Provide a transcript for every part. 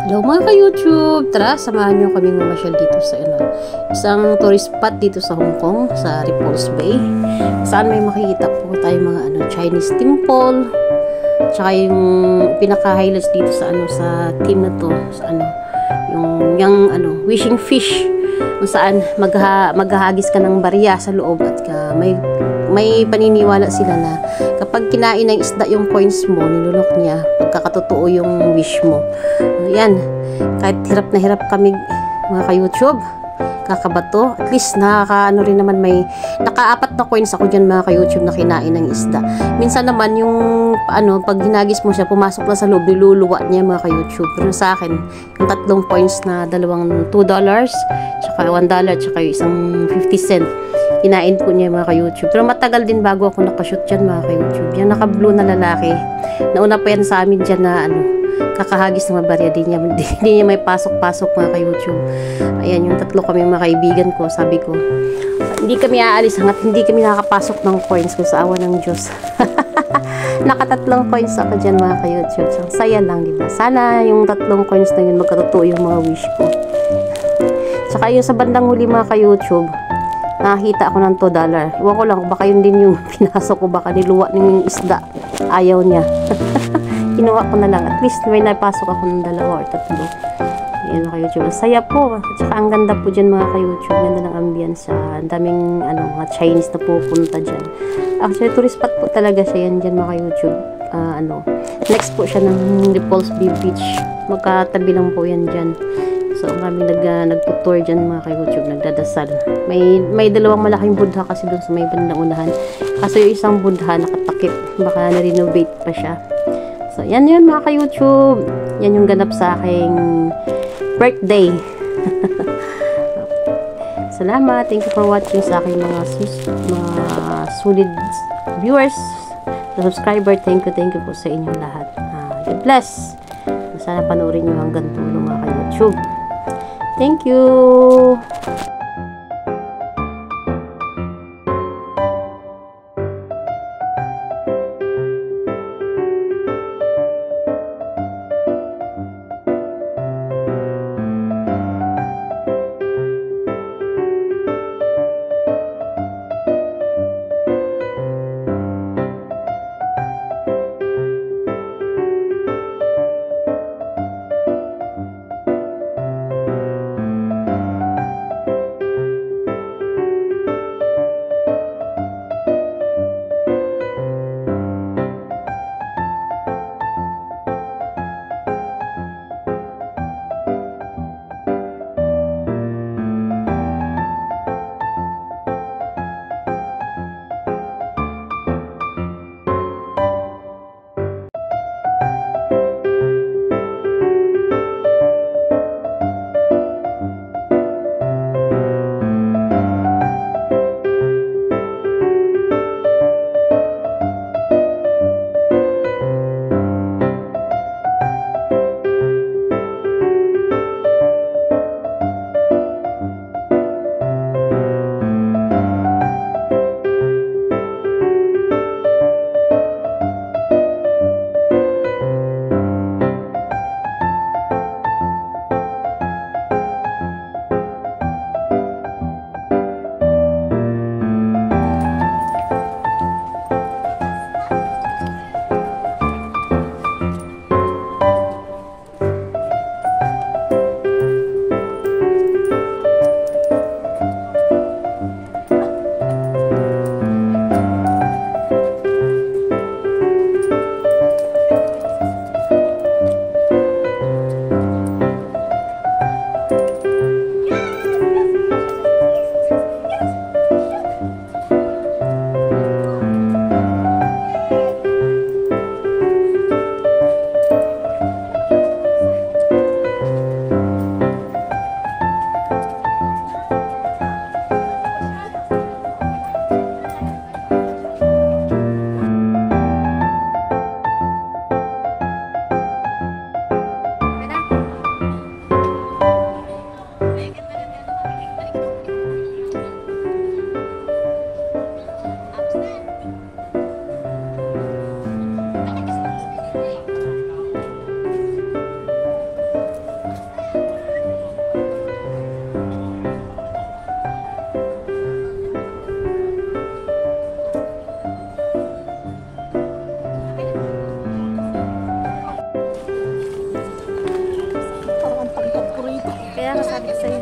Hello mga ka-YouTube! Tara, samahan nyo kami mamasyal dito sa isang tourist spot dito sa Hong Kong, sa Repulse Bay. Saan may makikita po tayo mga Chinese temple. Tsaka yung pinaka-highlights dito sa team na to, sa yung wishing fish. Kung saan maghahagis ka ng barya sa loob at may paniniwala sila na kapag kinain ng isda yung coins mo, nilulok niya, pagkakatotoo yung wish mo. Yan, kahit hirap na hirap kami mga ka-YouTube, kakabato, at least nakakaano rin naman, may naka-4 na coins ako dyan mga ka-YouTube na kinain ng isda. Minsan naman yung pag hinagis mo siya, pumasok na sa loob, niluluwa niya mga ka-YouTube. Pero sa akin, yung 3 coins na dalawang $2, tsaka $1, tsaka yung isang 50 cent, kinain po niya mga ka-YouTube. Pero matagal din bago ako nakashoot dyan mga ka-YouTube. Yan naka-blue na lalaki, nauna pa yan sa amin dyan na kakahagis ng mabarya, di niya may pasok-pasok mga ka-YouTube. Ayan, yung 3 kami mga kaibigan ko, sabi ko, hindi kami aalis hanggat hindi kami nakakapasok ng coins ko sa awa ng Diyos. Naka-3 coins ako dyan mga ka-YouTube. So, saya lang, diba? Sana yung 3 coins na yun magkatotoo yung mga wish ko. Tsaka yung sa bandang huli mga ka-YouTube, nakakita ako ng $2. Iwan ko lang, baka yun din yung pinasok ko, baka niluwa ng isda. Ayaw niya. Kinuha ko na lang. At least may napasok ako ng 2 or 3. Ayan mga ka-YouTube. Saya po. At saka ang ganda po dyan mga ka-YouTube. Ganda ng ambience. Ang daming mga Chinese na pupunta dyan. Actually, tourist spot po talaga siya yan dyan mga ka-YouTube. Next po siya ng Repulse Bay Beach. Magkatabi lang po yan dyan. So, maraming nagpo-tour dyan mga ka-YouTube, nagdadasal. May 2 malaking Buddha kasi doon sa may bandang unahan. Kasi yung isang Buddha nakatakip. Baka na-renovate pa siya. So, yan yun mga ka-YouTube. Yan yung ganap sa aking birthday. Salamat. Thank you for watching sa aking mga solid viewers, subscriber. Thank you po sa inyong lahat. God bless. Sana panoorin nyo hanggang dulo mga ka-YouTube. Thank you. Kaya nga sabi ko sa'yo.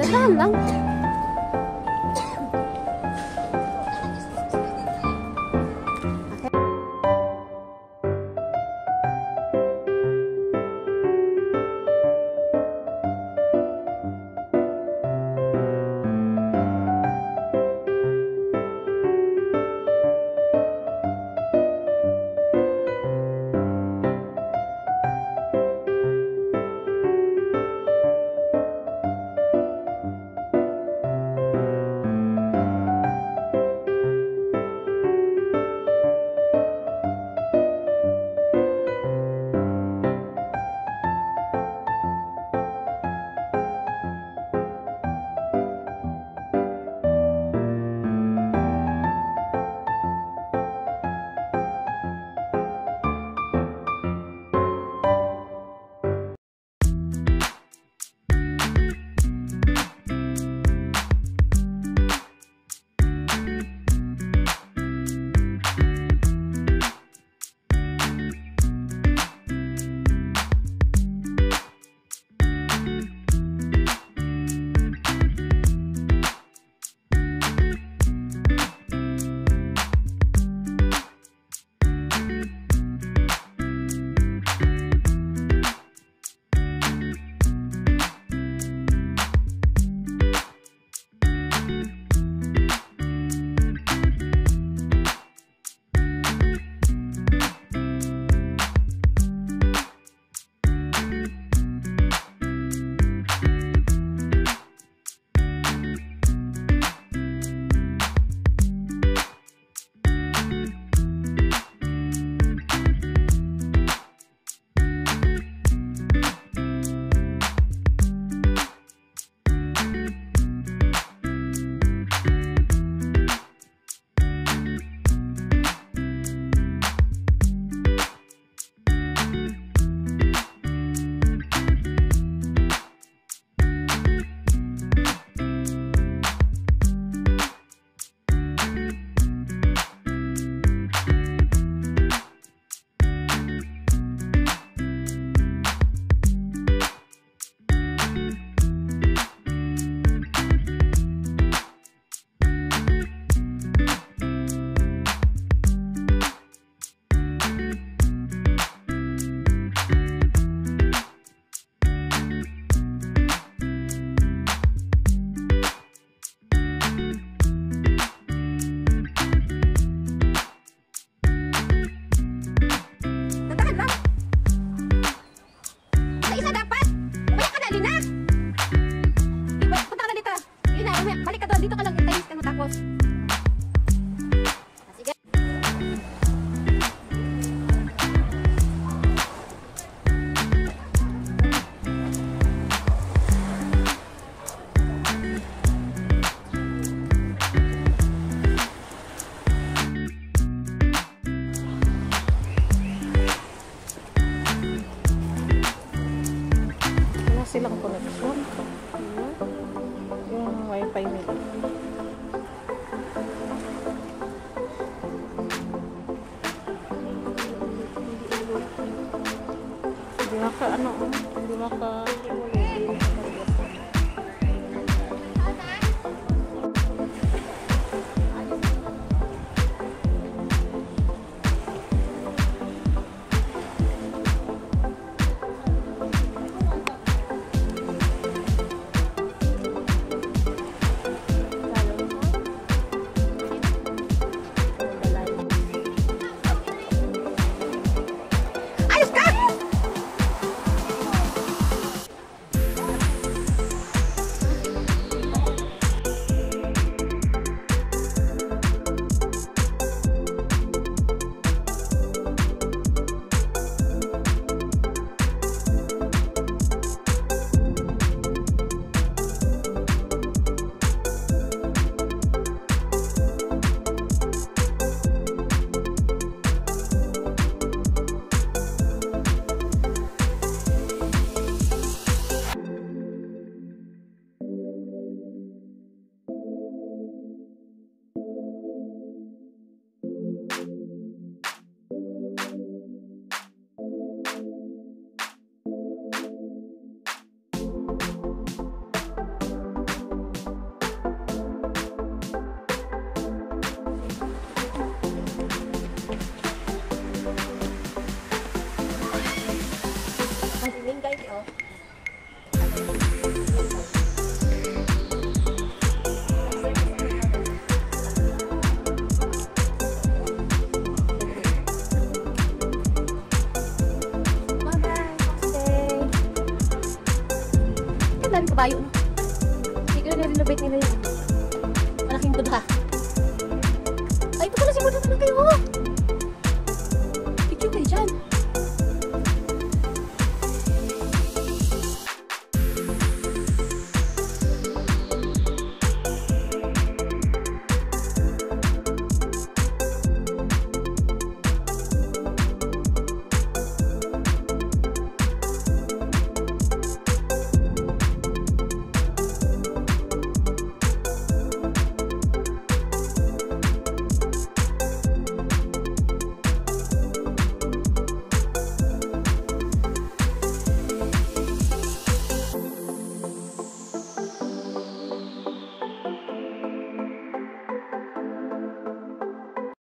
Dahan lang. Silang connection. Yung wifi nila. Hindi maka hindi maka kabayo, no? Hindi ko na renovate nila yun. Malaking Buddha. Ay, ito pala si Buddha na kayo, oh!